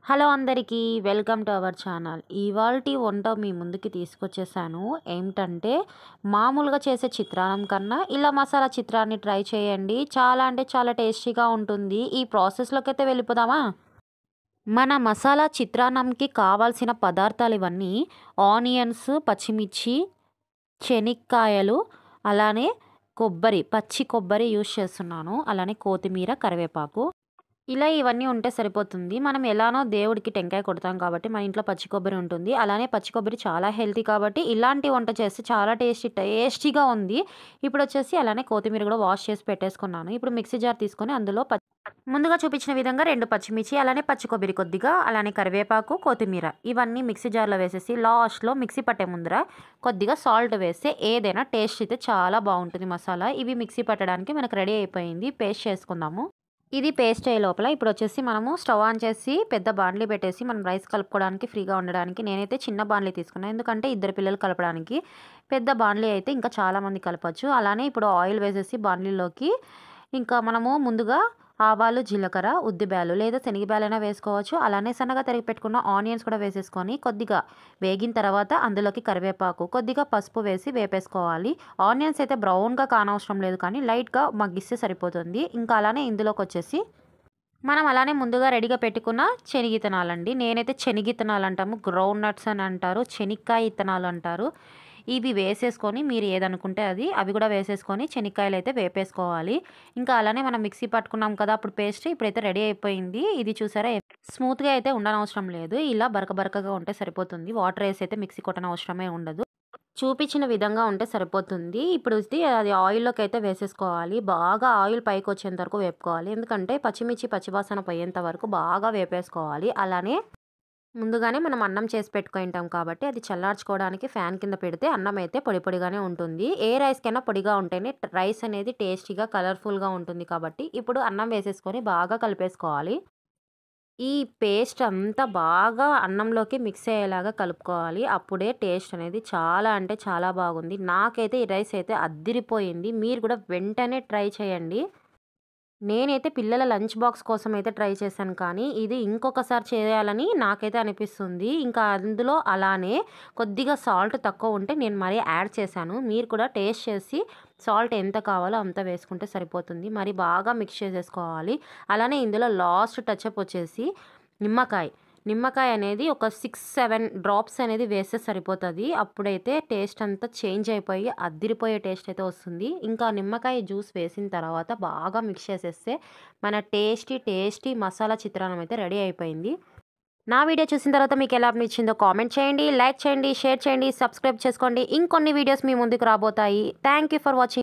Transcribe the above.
Hello అందరికీ welcome to our channel. ఇవాల్టి వంట మీ ముందుకి తీసుకొచ్చేసాను. ఏమిటంటే మామూలుగా చేసే చిత్రాన్నం కన్నా ఇలా మసాలా చిత్రాన్ని ట్రై చేయండి. చాలా అంటే చాలా టేస్టీగా ఉంటుంది. ఈ ప్రాసెస్లోకి అయితే వెళ్ళిపోదామా? మన మసాలా చిత్రాన్నంకి కావాల్సిన పదార్థాలు ఇవన్నీ: ఆనియన్స్, పచ్చిమిర్చి, చెనిక్కాయలు, అలానే కొబ్బరి, పచ్చి కొబ్బరి యూజ్ చేస్తున్నాను. అలానే కొత్తిమీర, కరివేపాకు. ఇలా ఇవన్నీ ఉంటే సరిపోతుంది. మనం ఎలానో దేవుడికి టెంకాయ కొడతాం కాబట్టి మన ఇంట్లో పచ్చి కొబ్బరి ఉంటుంది. అలానే పచ్చి కొబ్బరి చాలా హెల్తీ కాబట్టి ఇలాంటి వంట చేస్తే చాలా టేస్టీగా ఉంది. ఇప్పుడొచ్చేసి అలానే కొత్తిమీర కూడా వాష్ చేసి పెట్టేసుకున్నాను. ఇప్పుడు మిక్సీ జార్ తీసుకొని అందులో ముందుగా చూపించిన విధంగా 2 పచ్చిమిర్చి, అలానే పచ్చి కొబ్బరి కొద్దిగా, అలానే కరివేపాకు, కొత్తిమీర ఇవన్నీ మిక్సీ జార్లో వేసేసి లాస్ట్‌లో మిక్సీ పట్టే ముందర కొద్దిగా సాల్ట్ వేస్తే ఏదైనా టేస్ట్ అయితే చాలా బాగుంటుంది మసాలా. ఇవి మిక్సీ పట్టడానికి మనకు రెడీ అయిపోయింది. పేస్ట్ చేసుకుందాము. ఇది పేస్ట్ అయ్యే లోపల ఇప్పుడొచ్చేసి మనము స్టవ్ ఆన్ చేసి పెద్ద బాండ్లీ పెట్టేసి మనం రైస్ కలుపుకోవడానికి ఫ్రీగా ఉండడానికి నేనైతే చిన్న బాండ్లీ తీసుకున్నాను. ఎందుకంటే ఇద్దరు పిల్లలు కలపడానికి. పెద్ద బాండ్లీ అయితే ఇంకా చాలామంది కలపొచ్చు. అలానే ఇప్పుడు ఆయిల్ వేసేసి బాండ్లీలోకి ఇంకా మనము ముందుగా ఆవాలు, జీలకర్ర, ఉద్దిబ్యాలు లేదా శనగబ్యాలైనా వేసుకోవచ్చు. అలానే సన్నగా తరిగి పెట్టుకున్న ఆనియన్స్ కూడా వేసేసుకొని కొద్దిగా వేగిన తర్వాత అందులోకి కరివేపాకు, కొద్దిగా పసుపు వేసి వేపేసుకోవాలి. ఆనియన్స్ అయితే బ్రౌన్గా కానవసరం లేదు, కానీ లైట్గా మగ్గిస్తే సరిపోతుంది. ఇంకా అలానే ఇందులోకి వచ్చేసి మనం అలానే ముందుగా రెడీగా పెట్టుకున్న శనగిత్తనాలండి. నేనైతే శనగిత్తనాలు అంటాము, గ్రౌండ్ నట్స్ అని అంటారు, శనక్కాయ ఇత్తనాలు అంటారు. ఇవి వేసేసుకొని మీరు ఏదనుకుంటే అది అవి కూడా వేసేసుకొని శనక్కాయలు అయితే వేపేసుకోవాలి. ఇంకా అలానే మనం మిక్సీ పట్టుకున్నాం కదా అప్పుడు పేస్ట్, ఇప్పుడైతే రెడీ అయిపోయింది. ఇది చూసారా, స్మూత్గా అయితే ఉండనవసరం లేదు. ఇలా బరకగా ఉంటే సరిపోతుంది. వాటర్ వేసి అయితే మిక్సీ కొట్టనవసరమే ఉండదు. చూపించిన విధంగా ఉంటే సరిపోతుంది. ఇప్పుడు ఇది అది ఆయిల్లోకి అయితే వేసేసుకోవాలి. బాగా ఆయిల్ పైకి వచ్చేంత వరకు వేపుకోవాలి. ఎందుకంటే పచ్చిమిర్చి పచ్చివాసన పోయేంత వరకు బాగా వేపేసుకోవాలి. అలానే ముందుగానే మనం అన్నం చేసి పెట్టుకుంటాం కాబట్టి అది చల్లార్చుకోవడానికి ఫ్యాన్ కింద పెడితే అన్నం అయితే పొడి పొడిగానే ఉంటుంది. ఏ రైస్కైనా పొడిగా ఉంటేనే రైస్ అనేది టేస్టీగా కలర్ఫుల్గా ఉంటుంది. కాబట్టి ఇప్పుడు అన్నం వేసేసుకొని బాగా కలిపేసుకోవాలి. ఈ పేస్ట్ అంతా బాగా అన్నంలోకి మిక్స్ అయ్యేలాగా కలుపుకోవాలి. అప్పుడే టేస్ట్ అనేది చాలా అంటే చాలా బాగుంది. నాకైతే ఈ రైస్ అయితే అద్దిరిపోయింది. మీరు కూడా వెంటనే ట్రై చేయండి. నేనైతే పిల్లల లంచ్ బాక్స్ కోసం అయితే ట్రై చేశాను, కానీ ఇది ఇంకొకసారి చేయాలని నాకైతే అనిపిస్తుంది. ఇంకా అందులో అలానే కొద్దిగా సాల్ట్ తక్కువ ఉంటే నేను మరీ యాడ్ చేశాను. మీరు కూడా టేస్ట్ చేసి సాల్ట్ ఎంత కావాలో అంత వేసుకుంటే సరిపోతుంది. మరి బాగా మిక్స్ చేసేసుకోవాలి. అలానే ఇందులో లాస్ట్ టచ్అప్ వచ్చేసి నిమ్మకాయ అనేది ఒక 6, 7 డ్రాప్స్ అనేది వేస్తే సరిపోతుంది. అప్పుడైతే టేస్ట్ అంతా చేంజ్ అయిపోయి అద్దిరిపోయే టేస్ట్ అయితే వస్తుంది. ఇంకా నిమ్మకాయ జ్యూస్ వేసిన తర్వాత బాగా మిక్స్ చేసేస్తే మన టేస్టీ మసాలా చిత్రాన్నం అయితే రెడీ అయిపోయింది. నా వీడియో చూసిన తర్వాత మీకు ఎలా అనిపించిందో కామెంట్ చేయండి, లైక్ చేయండి, షేర్ చేయండి, సబ్స్క్రైబ్ చేసుకోండి. ఇంకొన్ని వీడియోస్ మీ ముందుకు రాబోతాయి. Thank you for watching.